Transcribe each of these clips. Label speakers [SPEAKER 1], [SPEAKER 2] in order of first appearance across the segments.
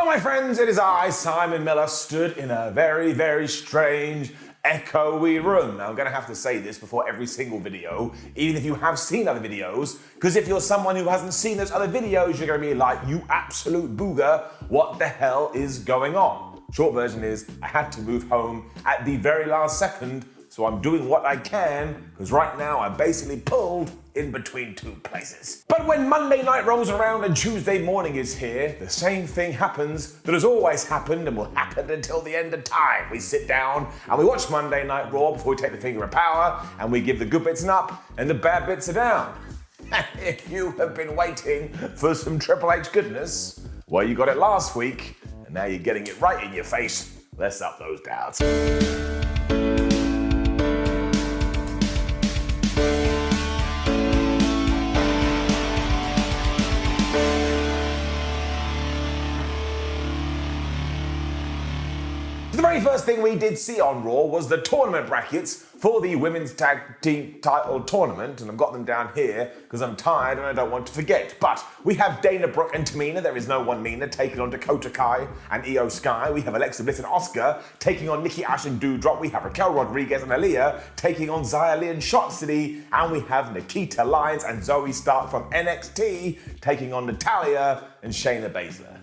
[SPEAKER 1] Hello my friends, it is I, Simon Miller, stood in a very, very strange, echoey room. Now I'm going to have to say this before every single video, even if you have seen other videos, because if you're someone who hasn't seen those other videos, you're going to be like, you absolute booger, what the hell is going on? Short version is, I had to move home at the very last second, so I'm doing what I can, because right now I'm basically pulled in between two places. But when Monday night rolls around and Tuesday morning is here, the same thing happens that has always happened and will happen until the end of time. We sit down and we watch Monday Night Raw before we take the finger of power, and we give the good bits an up and the bad bits a down. If you have been waiting for some Triple H goodness, well, you got it last week, and now you're getting it right in your face. Let's up those downs. The very first thing we did see on Raw was the tournament brackets for the Women's Tag Team Title Tournament, and I've got them down here because I'm tired and I don't want to forget. But we have Dana, Brooke and Tamina, there is no one meaner, taking on Dakota Kai and Io Sky. We have Alexa Bliss and Asuka taking on Nikki Ash and Doudrop. We have Raquel Rodriguez and Aaliyah taking on Xia Li and Shot City. And we have Nikita Lyons and Zoe Stark from NXT taking on Natalya and Shayna Baszler.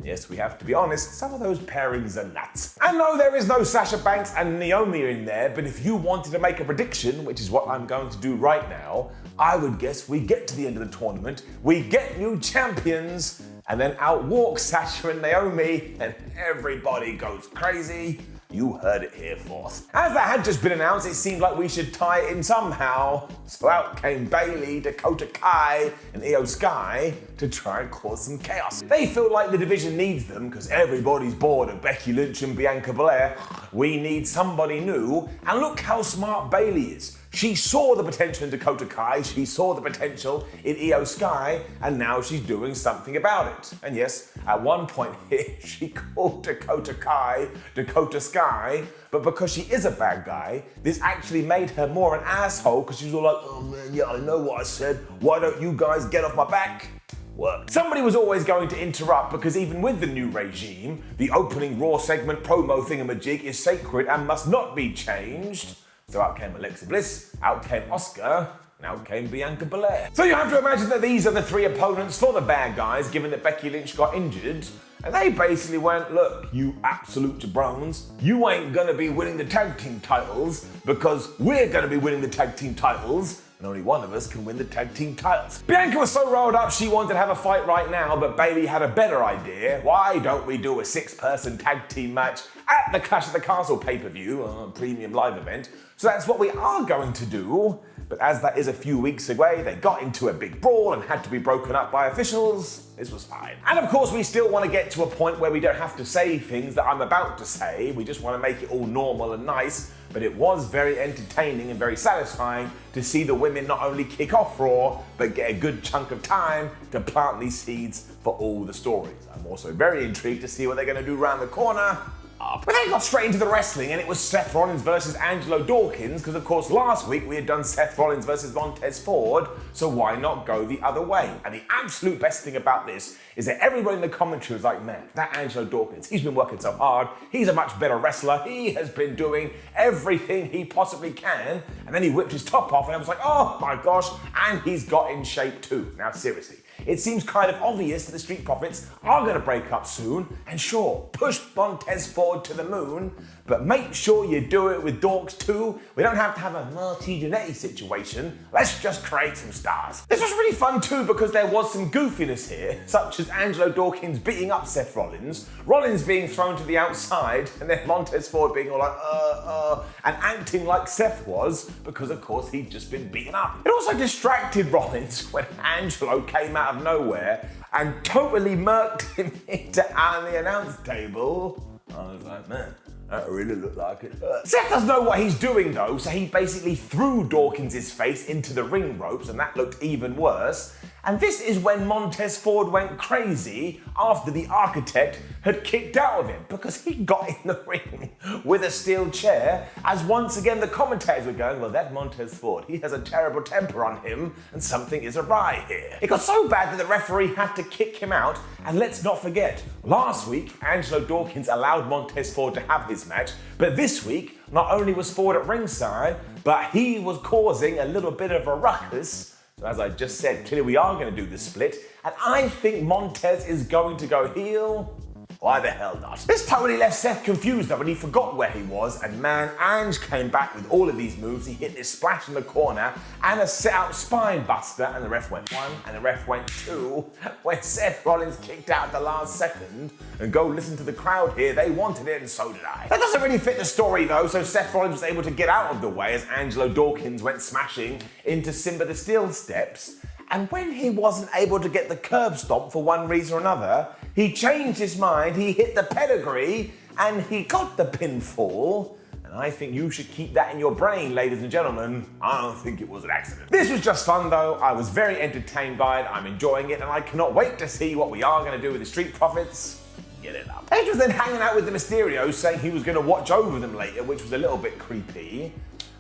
[SPEAKER 1] Yes, we have to be honest, some of those pairings are nuts. And no, there is no Sasha Banks and Naomi in there, but if you wanted to make a prediction, which is what I'm going to do right now, I would guess we get to the end of the tournament, we get new champions, and then out walk Sasha and Naomi, and everybody goes crazy. You heard it here first. As that had just been announced, it seemed like we should tie it in somehow. So out came Bayley, Dakota Kai, and Io Sky to try and cause some chaos. They feel like the division needs them because everybody's bored of Becky Lynch and Bianca Belair. We need somebody new, and look how smart Bayley is. She saw the potential in Dakota Kai, she saw the potential in Io Sky, and now she's doing something about it. And yes, at one point here, she called Dakota Kai Dakota Sky, but because she is a bad guy, this actually made her more an asshole because she was all like, oh man, yeah, I know what I said, why don't you guys get off my back? Work. Somebody was always going to interrupt because even with the new regime, the opening Raw segment promo thingamajig is sacred and must not be changed. So out came Alexa Bliss, out came Asuka, and out came Bianca Belair. So you have to imagine that these are the three opponents for the bad guys, given that Becky Lynch got injured. And they basically went, look, you absolute jabrones, you ain't gonna be winning the tag team titles because we're gonna be winning the tag team titles, and only one of us can win the tag team titles. Bianca was so rolled up she wanted to have a fight right now, but Bayley had a better idea. Why don't we do a 6-person tag team match at the Clash of the Castle pay-per-view, premium live event? So that's what we are going to do. But as that is a few weeks away, they got into a big brawl and had to be broken up by officials. This was fine. And of course, we still want to get to a point where we don't have to say things that I'm about to say. We just want to make it all normal and nice. But it was very entertaining and very satisfying to see the women not only kick off Raw, but get a good chunk of time to plant these seeds for all the stories. I'm also very intrigued to see what they're going to do around the corner. But then got straight into the wrestling, and it was Seth Rollins versus Angelo Dawkins, because of course last week we had done Seth Rollins versus Montez Ford, so why not go the other way? And the absolute best thing about this is that everybody in the commentary was like, man, that Angelo Dawkins, he's been working so hard, he's a much better wrestler, he has been doing everything he possibly can, and then he whipped his top off, and I was like, oh my gosh, and he's got in shape too. Now seriously, it seems kind of obvious that the Street Profits are going to break up soon, and sure, push Montez Ford to the moon, but make sure you do it with Dorks too. We don't have to have a Marty Jannetty situation. Let's just create some stars. This was really fun too because there was some goofiness here, such as Angelo Dawkins beating up Seth Rollins, Rollins being thrown to the outside, and then Montez Ford being all like, and acting like Seth was, because of course he'd just been beaten up. It also distracted Rollins when Angelo came out of nowhere and totally murked him into the announce table. I was like, man, that really looked like it hurt. Seth doesn't know what he's doing though, so he basically threw Dawkins' face into the ring ropes, and that looked even worse. And this is when Montez Ford went crazy after the architect had kicked out of him because he got in the ring with a steel chair, as once again the commentators were going, well, that Montez Ford, he has a terrible temper on him and something is awry here. It got so bad that the referee had to kick him out, and let's not forget, last week Angelo Dawkins allowed Montez Ford to have his match, but this week not only was Ford at ringside, but he was causing a little bit of a ruckus. So as I just said, clearly we are going to do the split, and I think Montez is going to go heel. Why the hell not? This totally left Seth confused though, and he forgot where he was, and man, Ange came back with all of these moves. He hit this splash in the corner and a set-out spine buster, and the ref went 1 and the ref went 2 when Seth Rollins kicked out at the last second. And go listen to the crowd here, they wanted it and so did I. That doesn't really fit the story though, so Seth Rollins was able to get out of the way as Angelo Dawkins went smashing into Simba the Steel steps. And when he wasn't able to get the curb stomp for one reason or another, he changed his mind, he hit the pedigree, and he got the pinfall. And I think you should keep that in your brain, ladies and gentlemen. I don't think it was an accident. This was just fun though. I was very entertained by it. I'm enjoying it, and I cannot wait to see what we are going to do with the Street Profits. Get it up. Edge was then hanging out with the Mysterios, saying he was going to watch over them later, which was a little bit creepy.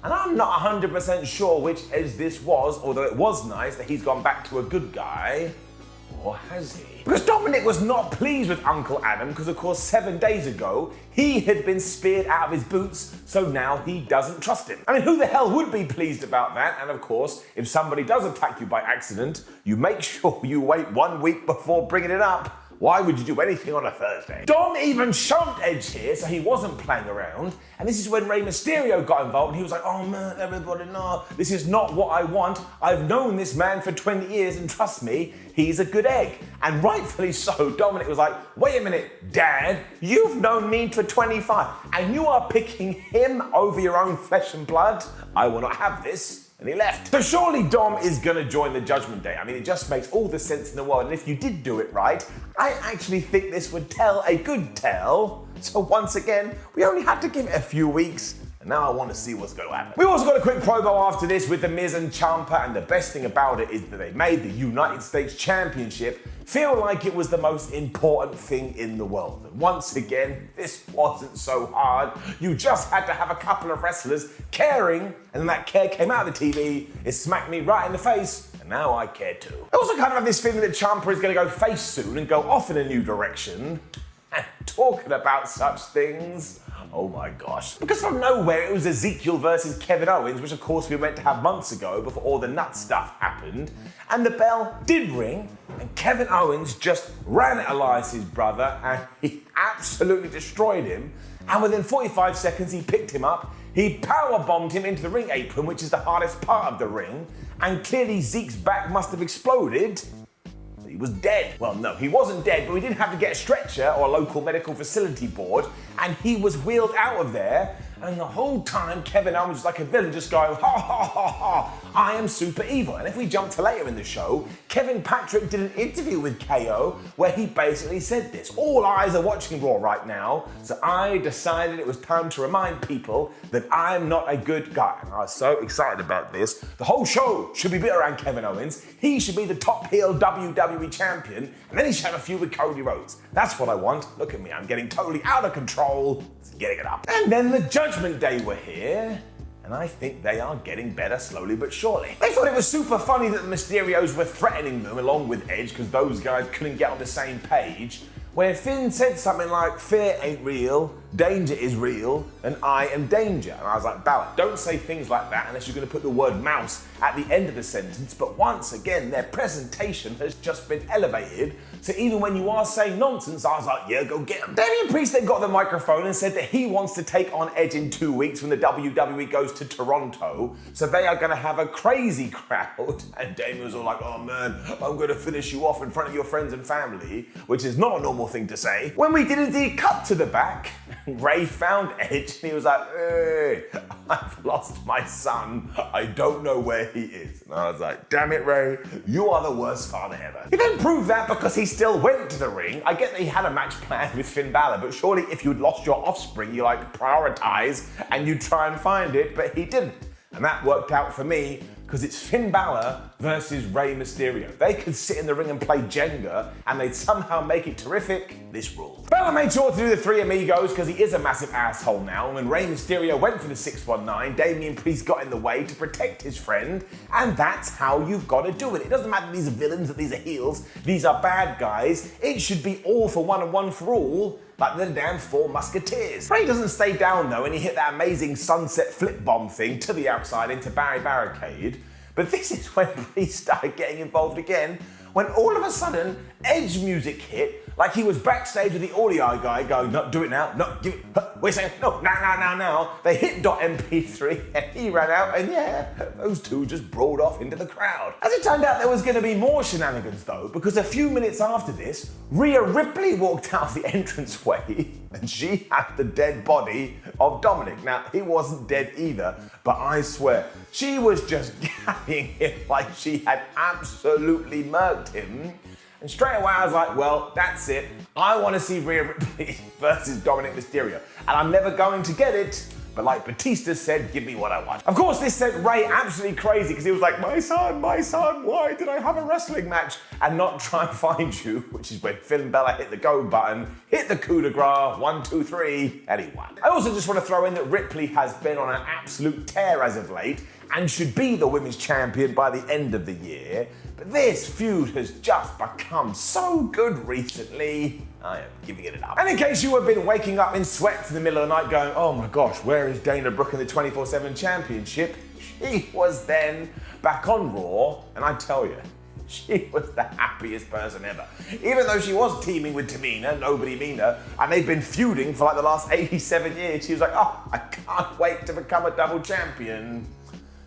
[SPEAKER 1] And I'm not 100% sure which Edge this was, although it was nice that he's gone back to a good guy. Or has he? Because Dominic was not pleased with Uncle Adam because, of course, 7 days ago, he had been speared out of his boots, so now he doesn't trust him. I mean, who the hell would be pleased about that? And of course, if somebody does attack you by accident, you make sure you wait 1 week before bringing it up. Why would you do anything on a Thursday? Dom even shoved Edge here, so he wasn't playing around. And this is when Rey Mysterio got involved, and he was like, oh man, everybody, no, this is not what I want. I've known this man for 20 years, and trust me, he's a good egg. And rightfully so, Dominic was like, wait a minute, Dad, you've known me for 25, and you are picking him over your own flesh and blood? I will not have this. And he left. So surely Dom is gonna join the Judgment Day. I mean, it just makes all the sense in the world. And if you did do it right, I actually think this would tell a good tale. So once again, we only had to give it a few weeks. And now I want to see what's going to happen. We also got a quick promo after this with the Miz and Champa, and the best thing about it is that they made the United States Championship feel like it was the most important thing in the world. And once again, this wasn't so hard. You just had to have a couple of wrestlers caring, and then that care came out of the TV, it smacked me right in the face, and now I care too. I also kind of have this feeling that Ciampa is going to go face soon and go off in a new direction. And talking about such things, oh my gosh. Because from nowhere it was Ezekiel versus Kevin Owens, which of course we were meant to have months ago before all the nut stuff happened. And the bell did ring, and Kevin Owens just ran at Elias's brother, and he absolutely destroyed him. And within 45 seconds he picked him up, he power-bombed him into the ring apron, which is the hardest part of the ring, and clearly Zeke's back must have exploded. He was dead. Well, no, he wasn't dead, but we didn't have to get a stretcher or a local medical facility board, and he was wheeled out of there, and the whole time Kevin Owens was like a villain just going, ha ha ha ha, I am super evil. And if we jump to later in the show, Kevin Patrick did an interview with KO where he basically said this: all eyes are watching Raw right now, so I decided it was time to remind people that I'm not a good guy. And I was so excited about this. The whole show should be built around Kevin Owens. He should be the top heel WWE champion, and then he should have a feud with Cody Rhodes. That's what I want. Look at me, I'm getting totally out of control. Getting it up. And then the Judgment Day were here, and I think they are getting better slowly but surely. They thought it was super funny that the Mysterios were threatening them along with Edge because those guys couldn't get on the same page, where Finn said something like, fear ain't real, danger is real, and I am danger. And I was like, Bálor, don't say things like that unless you're going to put the word mouse at the end of the sentence. But once again, their presentation has just been elevated. So even when you are saying nonsense, I was like, yeah, go get him. Damian Priest then got the microphone and said that he wants to take on Edge in 2 weeks when the WWE goes to Toronto. So they are going to have a crazy crowd. And Damian was all like, oh man, I'm going to finish you off in front of your friends and family, which is not a normal thing to say. When we did indeed cut to the back, Ray found Edge and he was like, hey, I've lost my son. I don't know where he is. And I was like, damn it, Ray, you are the worst father ever. He then proved that because he still went to the ring. I get that he had a match planned with Finn Bálor, but surely if you'd lost your offspring, you like prioritize and you try and find it, but he didn't. And that worked out for me because it's Finn Bálor versus Rey Mysterio. They could sit in the ring and play Jenga, and they'd somehow make it terrific. This rule. Bálor made sure to do the Three Amigos because he is a massive asshole now, and when Rey Mysterio went for the 619, Damian Priest got in the way to protect his friend, and that's how you've got to do it. It doesn't matter that these are villains, that these are heels, these are bad guys. It should be all for one and one for all, like the damn Four Musketeers. Rey doesn't stay down though, and he hit that amazing sunset flip bomb thing to the outside into Barry Barricade. But this is when Priest started getting involved again, when all of a sudden Edge music hit, like he was backstage with the audio guy going, no, do it now, no, give it, wait a second, no, now. They hit .mp3 and he ran out, and yeah, those two just brawled off into the crowd. As it turned out, there was going to be more shenanigans though, because a few minutes after this, Rhea Ripley walked out the entranceway and she had the dead body of Dominic. Now, he wasn't dead either, but I swear, she was just carrying him like she had absolutely murked him. And straight away I was like, well, that's it. I want to see Rhea Ripley versus Dominic Mysterio. And I'm never going to get it, but like Batista said, give me what I want. Of course, this sent Rey absolutely crazy because he was like, my son, why did I have a wrestling match and not try and find you? Which is when Finn and Bella hit the go button, hit the coup de grace, 1, 2, 3, and he won. I also just want to throw in that Ripley has been on an absolute tear as of late and should be the women's champion by the end of the year. But this feud has just become so good recently, I am giving it up. And in case you have been waking up in sweat in the middle of the night going, oh my gosh, where is Dana Brooke in the 24/7 championship? She was then back on Raw, and I tell you, she was the happiest person ever. Even though she was teaming with Tamina, nobody Mina, and they've been feuding for like the last 87 years, she was like, oh, I can't wait to become a double champion.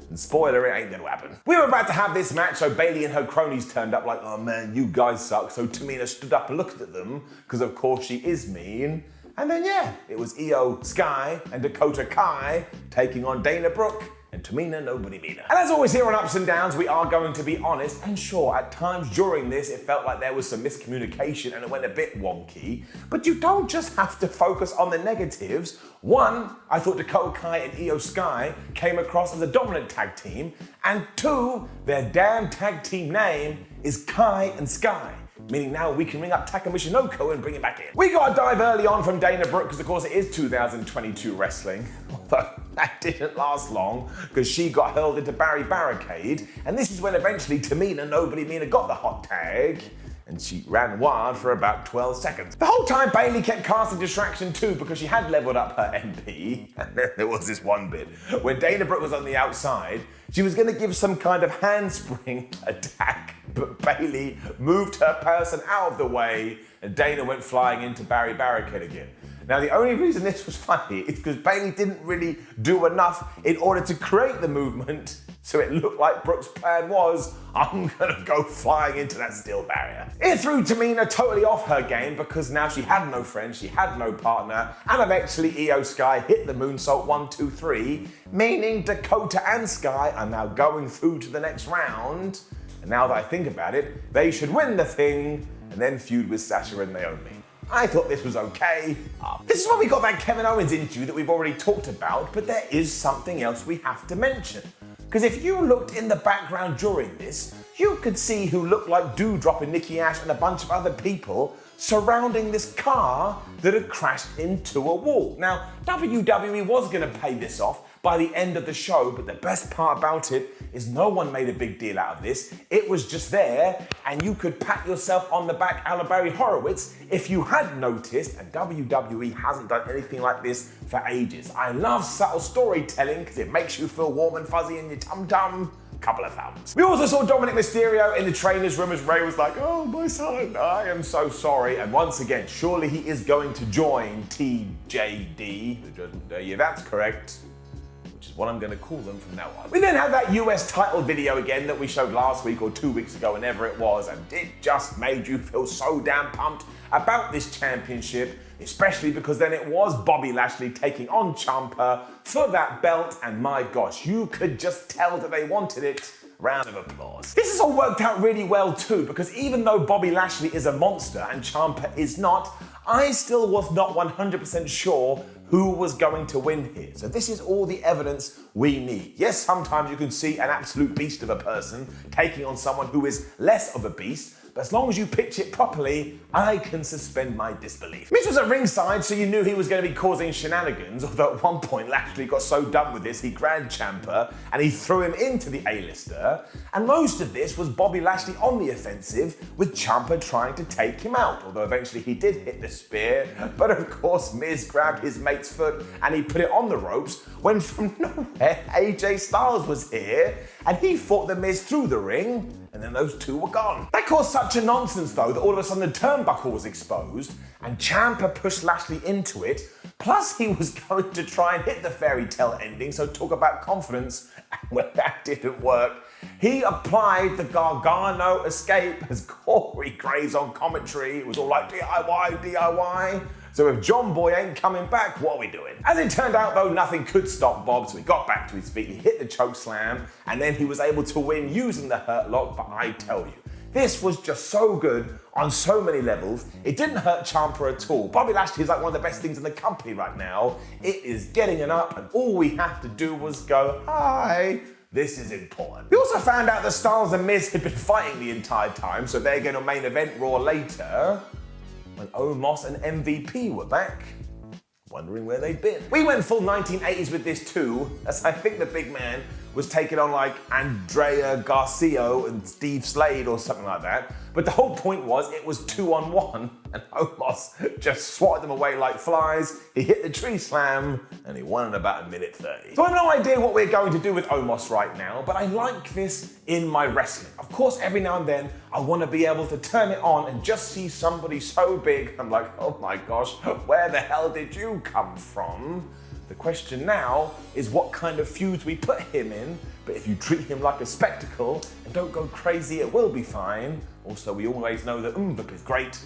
[SPEAKER 1] And spoiler, it ain't gonna happen. We were about to have this match, so Bayley and her cronies turned up like, oh man, you guys suck. So Tamina stood up and looked at them, because of course she is mean. And then yeah, it was Io Sky and Dakota Kai taking on Dana Brooke and Tamina, nobody Mina. And as always here on Ups and Downs, we are going to be honest, and sure, at times during this, it felt like there was some miscommunication and it went a bit wonky, but you don't just have to focus on the negatives. One, I thought Dakota Kai and Io Sky came across as a dominant tag team, and two, their damn tag team name is Kai and Sky. Meaning now we can ring up Taka Michinoku and bring it back in. We got a dive early on from Dana Brooke because of course it is 2022 wrestling. Although that didn't last long because she got hurled into Barry Barricade, and this is when eventually Tamina, nobody Mina, got the hot tag. And she ran wild for about 12 seconds. The whole time Bayley kept casting distraction too because she had leveled up her MP. And then there was this one bit when Dana Brooke was on the outside, she was gonna give some kind of handspring attack, but Bayley moved her person out of the way and Dana went flying into Barry Barricade again. Now the only reason this was funny is because Bayley didn't really do enough in order to create the movement, so it looked like Brooke's plan was, I'm gonna go flying into that steel barrier. It threw Tamina totally off her game because now she had no friend, she had no partner, and eventually Io Sky hit the moonsault 1, 2, 3, meaning Dakota and Sky are now going through to the next round. And now that I think about it, they should win the thing and then feud with Sasha and Naomi. I thought this was okay. This is when we got that Kevin Owens interview that we've already talked about, but there is something else we have to mention. Because if you looked in the background during this, you could see who looked like Doudrop and Nikki Ash and a bunch of other people surrounding this car that had crashed into a wall. Now, WWE was going to pay this off by the end of the show, but the best part about it is no one made a big deal out of this. It was just there, and you could pat yourself on the back a la Barry Horowitz if you had noticed, and WWE hasn't done anything like this for ages. I love subtle storytelling because it makes you feel warm and fuzzy in your tum-tum. Couple of thumbs. We also saw Dominic Mysterio in the trainer's room as Rey was like, oh, my son, I am so sorry. And once again, surely he is going to join TJD. Yeah, that's correct. Which is what I'm going to call them from now on. We then had that US title video again that we showed last week or 2 weeks ago, whenever it was, and it just made you feel so damn pumped about this championship, especially because then it was Bobby Lashley taking on Ciampa for that belt, and my gosh, you could just tell that they wanted it. Round of applause. This has all worked out really well too, because even though Bobby Lashley is a monster and Ciampa is not, I still was not 100% sure who was going to win here. So this is all the evidence we need. Yes, sometimes you can see an absolute beast of a person taking on someone who is less of a beast, but as long as you pitch it properly, I can suspend my disbelief. Miz was at ringside, so you knew he was going to be causing shenanigans, although at one point Lashley got so done with this, he grabbed Ciampa and he threw him into the A-lister, and most of this was Bobby Lashley on the offensive, with Ciampa trying to take him out, although eventually he did hit the spear, but of course Miz grabbed his mate's foot and he put it on the ropes, when from nowhere AJ Styles was here, and he fought the Miz through the ring, and then those two were gone. That caused such a nonsense though that all of a sudden the turnbuckle was exposed and Ciampa pushed Lashley into it, plus he was going to try and hit the fairy tale ending, so talk about confidence, and when that didn't work, he applied the Gargano escape as Corey Graves on commentary. It was all like DIY. So if John Boy ain't coming back, what are we doing? As it turned out though, nothing could stop Bob, so he got back to his feet, he hit the choke slam, and then he was able to win using the hurt lock, but I tell you, this was just so good on so many levels. It didn't hurt Ciampa at all. Bobby Lashley is like one of the best things in the company right now. It is getting it up, and all we had to do was go, hi. This is important. We also found out that Styles and Miz had been fighting the entire time, so they're going to main event Raw later, when Omos and MVP were back, wondering where they'd been. We went full 1980s with this too, as I think the big man was taking on like Andrea Garcia and Steve Slade or something like that. But the whole point was it was 2-on-1 and Omos just swatted them away like flies. He hit the tree slam and he won in about 1:30. So I have no idea what we're going to do with Omos right now, but I like this in my wrestling. Of course, every now and then I want to be able to turn it on and just see somebody so big. I'm like, oh my gosh, where the hell did you come from? The question now is what kind of feuds we put him in, but if you treat him like a spectacle and don't go crazy, it will be fine. Also, we always know that Umvip is great.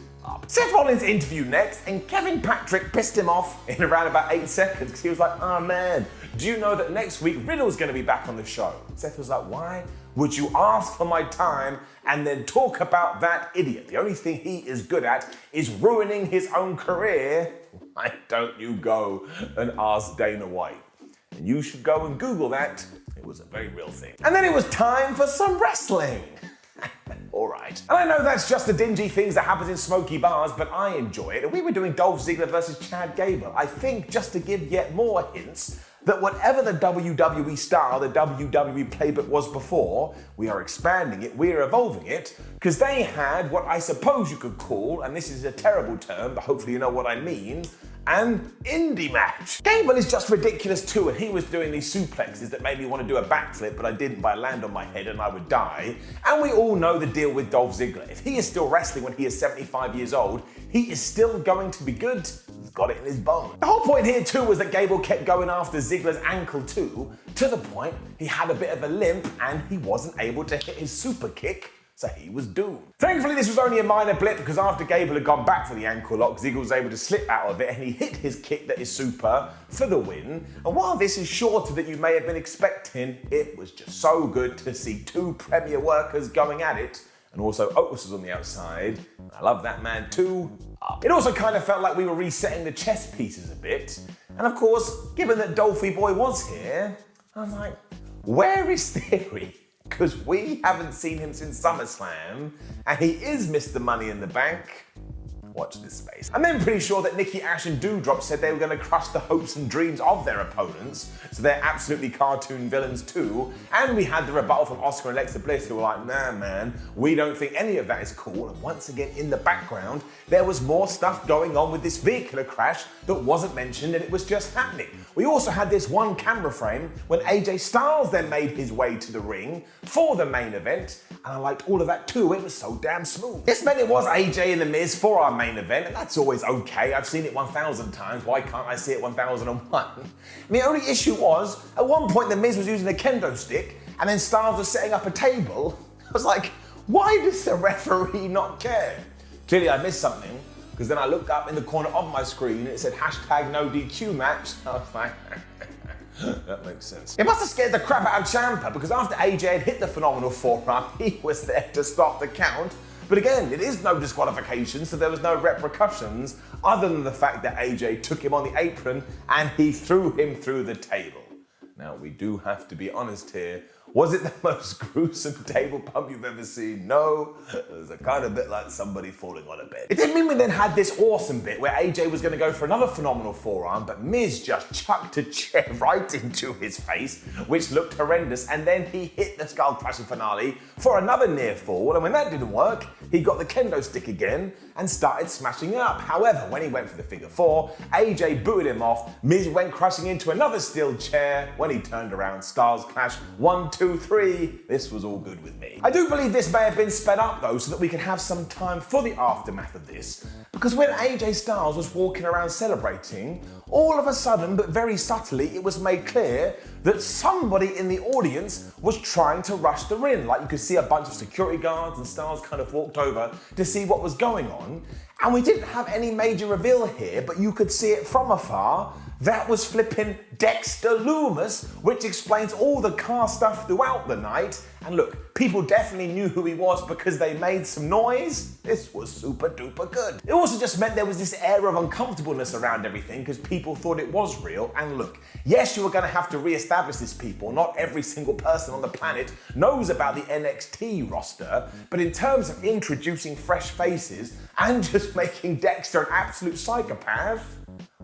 [SPEAKER 1] Seth Rollins interview next, and Kevin Patrick pissed him off in around about 8 seconds because he was like, oh man, do you know that next week Riddle's going to be back on the show? Seth was like, why would you ask for my time and then talk about that idiot? The only thing he is good at is ruining his own career. Why don't you go and ask Dana White? And you should go and Google that. It was a very real thing. And then it was time for some wrestling. All right. And I know that's just the dingy things that happens in smoky bars, but I enjoy it. And we were doing Dolph Ziggler versus Chad Gable. I think just to give yet more hints that whatever the WWE style, the WWE playbook was before, we are expanding it, we are evolving it, because they had what I suppose you could call, and this is a terrible term, but hopefully you know what I mean, an indie match. Gable is just ridiculous too, and he was doing these suplexes that made me want to do a backflip, but I didn't, but I land on my head and I would die. And we all know the deal with Dolph Ziggler. If he is still wrestling when he is 75 years old, he is still going to be good. He's got it in his bone. The whole point here too was that Gable kept going after Ziggler's ankle too, to the point he had a bit of a limp and he wasn't able to hit his super kick, so he was doomed. Thankfully, this was only a minor blip because after Gable had gone back for the ankle lock, Ziggler was able to slip out of it and he hit his kick that is super for the win. And while this is shorter than you may have been expecting, it was just so good to see two premier workers going at it. And also Otis was on the outside. I love that man too. It also kind of felt like we were resetting the chess pieces a bit. And of course, given that Dolphy Boy was here, I was like, where is Theory? Because we haven't seen him since SummerSlam, and he is Mr. Money in the Bank. Watch this space. I'm then pretty sure that Nikki Ash and Doudrop said they were going to crush the hopes and dreams of their opponents, so they're absolutely cartoon villains too. And we had the rebuttal from Oscar and Alexa Bliss who were like, nah man, we don't think any of that is cool. And once again, in the background, there was more stuff going on with this vehicular crash that wasn't mentioned and it was just happening. We also had this one camera frame when AJ Styles then made his way to the ring for the main event, and I liked all of that too. It was so damn smooth. This meant it was AJ and The Miz for our main event, and that's always okay. I've seen it 1,000 times. Why can't I see it 1,001? And the only issue was, at one point The Miz was using a kendo stick, and then Styles was setting up a table. I was like, why does the referee not care? Clearly I missed something, because then I looked up in the corner of my screen and it said #NoDQ match. I was like, that makes sense. It must have scared the crap out of Ciampa because after AJ had hit the phenomenal forearm, he was there to stop the count. But again, it is no disqualification, so there was no repercussions other than the fact that AJ took him on the apron and he threw him through the table. Now, we do have to be honest here. Was it the most gruesome table bump you've ever seen? No, it was a kind of bit like somebody falling on a bed. It didn't mean we then had this awesome bit where AJ was going to go for another phenomenal forearm, but Miz just chucked a chair right into his face, which looked horrendous, and then he hit the skull crashing finale for another near fall, and when that didn't work, he got the kendo stick again and started smashing it up. However, when he went for the figure four, AJ booted him off, Miz went crashing into another steel chair. When he turned around, stars clashed, 1, 2, 3. This was all good with me. I do believe this may have been sped up though, so that we could have some time for the aftermath of this. Because when AJ Styles was walking around celebrating, all of a sudden, but very subtly, it was made clear that somebody in the audience was trying to rush the ring. Like you could see a bunch of security guards and Styles kind of walked over to see what was going on. And we didn't have any major reveal here, but you could see it from afar. That was flipping Dexter Lumis, which explains all the car stuff throughout the night. And look, people definitely knew who he was because they made some noise. This was super duper good. It also just meant there was this air of uncomfortableness around everything because people thought it was real. And look, yes, you were going to have to re-establish these people. Not every single person on the planet knows about the NXT roster, but in terms of introducing fresh faces and just making Dexter an absolute psychopath,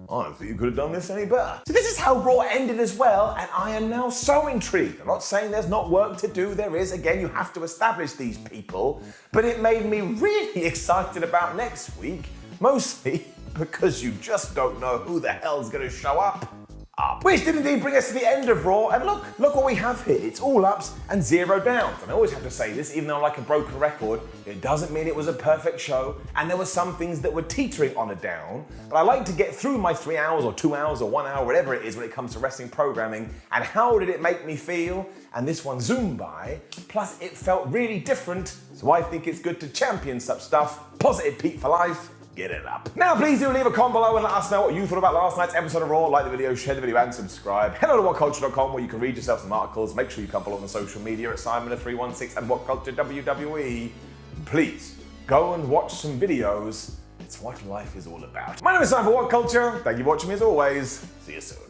[SPEAKER 1] I don't think you could have done this any better. So this is how Raw ended as well, and I am now so intrigued. I'm not saying there's not work to do, there is. Again, you have to establish these people, but it made me really excited about next week, mostly because you just don't know who the hell's gonna show up. Which did indeed bring us to the end of Raw, and look what we have here. It's all ups and 0 downs. And I always have to say this, even though I'm like a broken record, it doesn't mean it was a perfect show, and there were some things that were teetering on a down, but I like to get through my 3 hours or 2 hours or 1 hour, whatever it is when it comes to wrestling programming, and how did it make me feel? And this one zoomed by, plus it felt really different, so I think it's good to champion such stuff. Positive Pete for life. Get it up. Now, please do leave a comment below and let us know what you thought about last night's episode of Raw. Like the video, share the video, and subscribe. Head on to WhatCulture.com where you can read yourself some articles. Make sure you come follow on the social media at Simon316 and WhatCulture WWE. Please go and watch some videos. It's what life is all about. My name is Simon for WhatCulture. Thank you for watching me as always. See you soon.